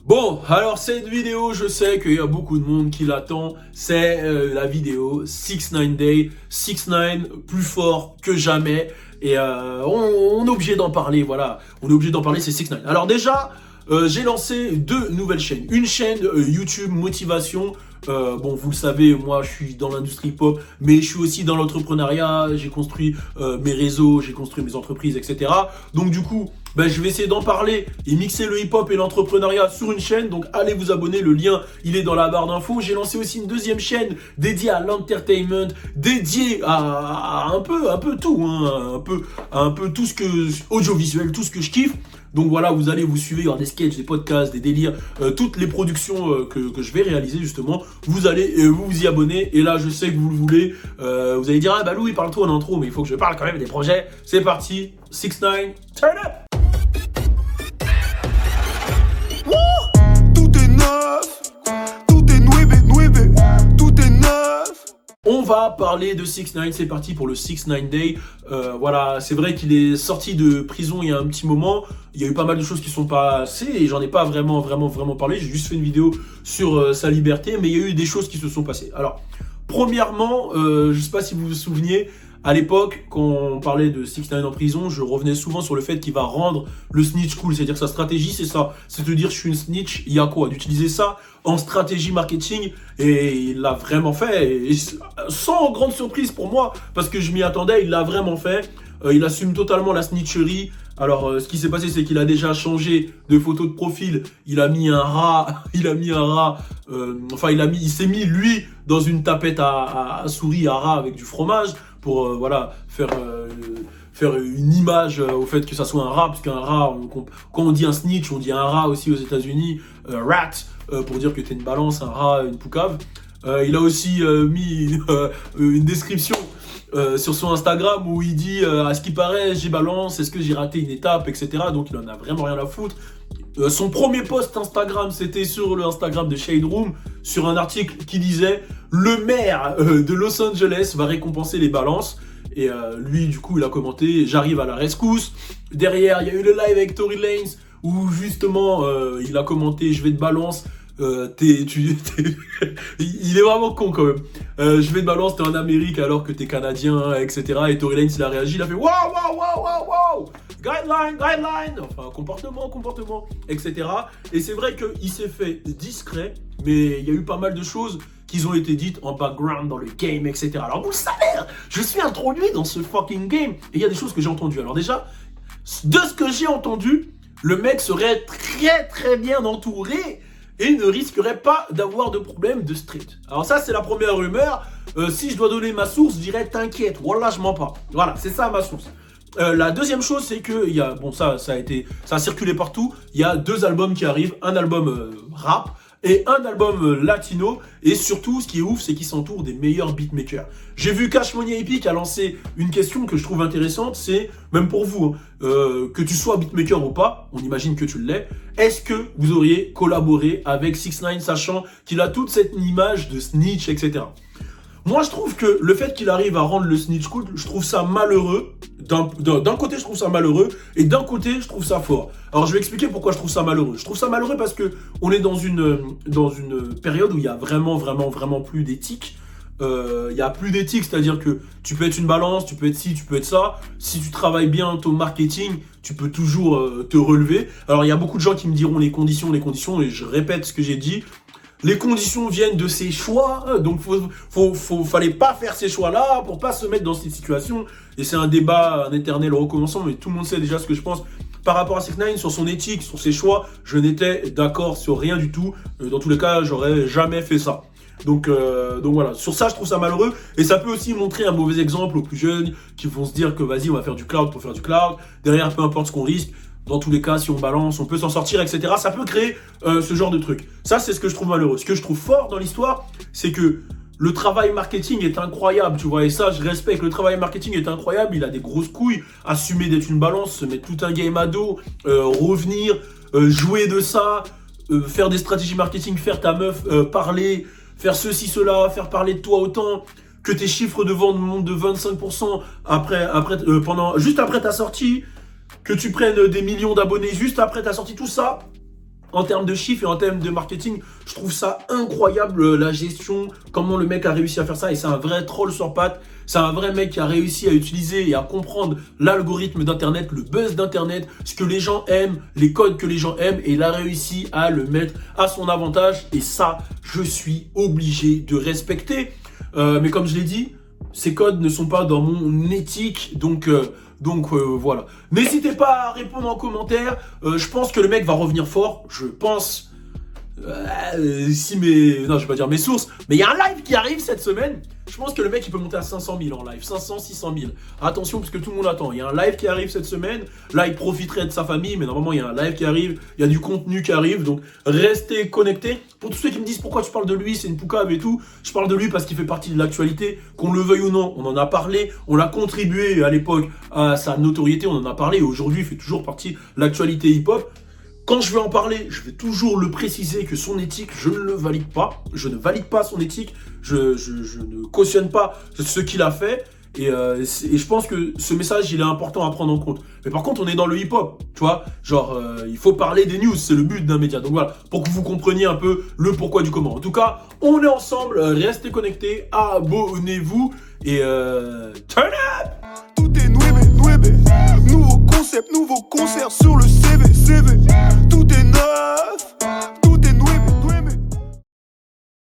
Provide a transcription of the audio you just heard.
Bon, alors cette vidéo, je sais qu'il y a beaucoup de monde qui l'attend, c'est la vidéo 6ix9ine Day, 6ix9ine plus fort que jamais, et on est obligé d'en parler, voilà, on est obligé d'en parler, c'est 6ix9ine. Alors déjà, j'ai lancé deux nouvelles chaînes, une chaîne YouTube motivation. Bon, vous le savez, moi je suis dans l'industrie pop, mais je suis aussi dans l'entrepreneuriat, j'ai construit mes réseaux, j'ai construit mes entreprises, etc. Donc du coup, je vais essayer d'en parler et mixer le hip-hop et l'entrepreneuriat sur une chaîne. Donc allez vous abonner, le lien il est dans la barre d'infos. J'ai lancé aussi une deuxième chaîne dédiée à l'entertainment, dédiée à un peu tout, hein, un peu tout ce que audiovisuel, tout ce que je kiffe. Donc voilà, vous allez vous suivre, il y aura des sketchs, des podcasts, des délires, toutes les productions que je vais réaliser justement. Vous allez vous y abonner. Et là, je sais que vous le voulez. Vous allez dire, ah bah Lou, il parle tout en intro, mais il faut que je parle quand même des projets. C'est parti, 6ix9ine, turn up! Tout est neuf, tout est nueve, tout est neuf. On va parler de 6ix9ine, c'est parti pour le 6ix9ine Day. Voilà, c'est vrai qu'il est sorti de prison il y a un petit moment. Il y a eu pas mal de choses qui sont passées et j'en ai pas vraiment parlé. J'ai juste fait une vidéo sur sa liberté, mais il y a eu des choses qui se sont passées. Alors, premièrement, je sais pas si vous vous souvenez, à l'époque, quand on parlait de 6ix9ine en prison, je revenais souvent sur le fait qu'il va rendre le snitch cool. C'est-à-dire que sa stratégie, c'est ça. C'est de dire, je suis une snitch, il y a quoi? D'utiliser ça en stratégie marketing. Et il l'a vraiment fait. Et sans grande surprise pour moi, parce que je m'y attendais, il l'a vraiment fait. Il assume totalement la snitcherie. Alors, ce qui s'est passé, c'est qu'il a déjà changé de photo de profil. Il a mis un rat. Il s'est mis lui dans une tapette à souris à rat avec du fromage pour voilà faire une image au fait que ça soit un rat, parce qu'un rat, quand on dit un snitch, on dit un rat aussi aux États-Unis, rat pour dire que t'es une balance, un rat, une poucave. Il a aussi mis une description sur son Instagram où il dit à ce qui paraît j'ai balance, est-ce que j'ai raté une étape, etc. Donc il en a vraiment rien à foutre. Son premier post Instagram, c'était sur le Instagram de Shade Room, sur un article qui disait le maire de Los Angeles va récompenser les balances. Et lui, du coup, il a commenté j'arrive à la rescousse. Derrière, il y a eu le live avec Tory Lanez où justement il a commenté je vais te balance. Il est vraiment con quand même. Je vais te balance, t'es en Amérique alors que t'es canadien, etc. Et Tory Lanez il a réagi, il a fait wow, guideline, enfin comportement, etc. Et c'est vrai qu'il s'est fait discret, mais il y a eu pas mal de choses qui ont été dites en background dans le game, etc. Alors vous le savez, je suis introduit dans ce fucking game et il y a des choses que j'ai entendues. Alors déjà, de ce que j'ai entendu, le mec serait très bien entouré et ne risquerait pas d'avoir de problème de street. Alors ça, c'est la première rumeur. Si je dois donner ma source, je dirais t'inquiète, voilà, je mens pas. Voilà, c'est ça ma source. La deuxième chose, c'est que il y a, bon, ça a circulé partout. Il y a deux albums qui arrivent, un album rap et un album latino. Et surtout, ce qui est ouf, c'est qu'il s'entoure des meilleurs beatmakers. J'ai vu Cash Money Epic a lancé une question que je trouve intéressante, c'est, même pour vous, que tu sois beatmaker ou pas, on imagine que tu l'es, est-ce que vous auriez collaboré avec 6ix9ine, sachant qu'il a toute cette image de snitch, etc. Moi, je trouve que le fait qu'il arrive à rendre le snitch cool, je trouve ça malheureux. D'un côté, je trouve ça malheureux, et d'un côté, je trouve ça fort. Alors, je vais expliquer pourquoi je trouve ça malheureux. Je trouve ça malheureux parce que on est dans une période où il y a vraiment plus d'éthique. Il y a plus d'éthique, c'est-à-dire que tu peux être une balance, tu peux être ci, tu peux être ça. Si tu travailles bien ton marketing, tu peux toujours te relever. Alors, il y a beaucoup de gens qui me diront les conditions, et je répète ce que j'ai dit. Les conditions viennent de ses choix, donc fallait pas faire ces choix-là pour pas se mettre dans cette situation. Et c'est un débat, un éternel recommencement, mais tout le monde sait déjà ce que je pense par rapport à 6ix9ine, sur son éthique, sur ses choix. Je n'étais d'accord sur rien du tout. Dans tous les cas, j'aurais jamais fait ça. Donc voilà, sur ça, je trouve ça malheureux. Et ça peut aussi montrer un mauvais exemple aux plus jeunes qui vont se dire que vas-y, on va faire du cloud pour faire du cloud. Derrière, peu importe ce qu'on risque. Dans tous les cas, si on balance, on peut s'en sortir, etc. Ça peut créer ce genre de truc. Ça, c'est ce que je trouve malheureux. Ce que je trouve fort dans l'histoire, c'est que le travail marketing est incroyable, tu vois. Et ça, je respecte. Le travail marketing est incroyable. Il a des grosses couilles. Assumer d'être une balance, se mettre tout un game à dos, revenir, jouer de ça, faire des stratégies marketing, faire ta meuf parler, faire ceci, cela, faire parler de toi autant, que tes chiffres de vente montent de 25% juste après ta sortie, que tu prennes des millions d'abonnés juste après ta sortie, tout ça, en termes de chiffres et en termes de marketing, je trouve ça incroyable, la gestion, comment le mec a réussi à faire ça. Et c'est un vrai troll sur pattes. C'est un vrai mec qui a réussi à utiliser et à comprendre l'algorithme d'Internet, le buzz d'Internet, ce que les gens aiment, les codes que les gens aiment. Et il a réussi à le mettre à son avantage. Et ça, je suis obligé de respecter. Mais comme je l'ai dit, ces codes ne sont pas dans mon éthique. Donc voilà. N'hésitez pas à répondre en commentaire. Je pense que le mec va revenir fort. Je pense... Non, je vais pas dire mes sources, mais il y a un live qui arrive cette semaine. Je pense que le mec il peut monter à 500 000 en live, 500, 600 000. Attention parce que tout le monde attend. Il y a un live qui arrive cette semaine. Là, il profiterait de sa famille, mais normalement il y a un live qui arrive. Il y a du contenu qui arrive, donc restez connectés. Pour tous ceux qui me disent pourquoi tu parles de lui, c'est une poucave et tout. Je parle de lui parce qu'il fait partie de l'actualité. Qu'on le veuille ou non, on en a parlé. On a contribué à l'époque à sa notoriété. On en a parlé. Et aujourd'hui, il fait toujours partie de l'actualité hip-hop. Quand je vais en parler, je vais toujours le préciser que son éthique, je ne le valide pas. Je ne valide pas son éthique. Je ne cautionne pas ce qu'il a fait. Et je pense que ce message, il est important à prendre en compte. Mais par contre, on est dans le hip-hop, tu vois. Genre, il faut parler des news, c'est le but d'un média. Donc voilà, pour que vous compreniez un peu le pourquoi du comment. En tout cas, on est ensemble, restez connectés, abonnez-vous et turn up! Tout est nouveau concept, nouveau concert sur le CV. Tout est neuf.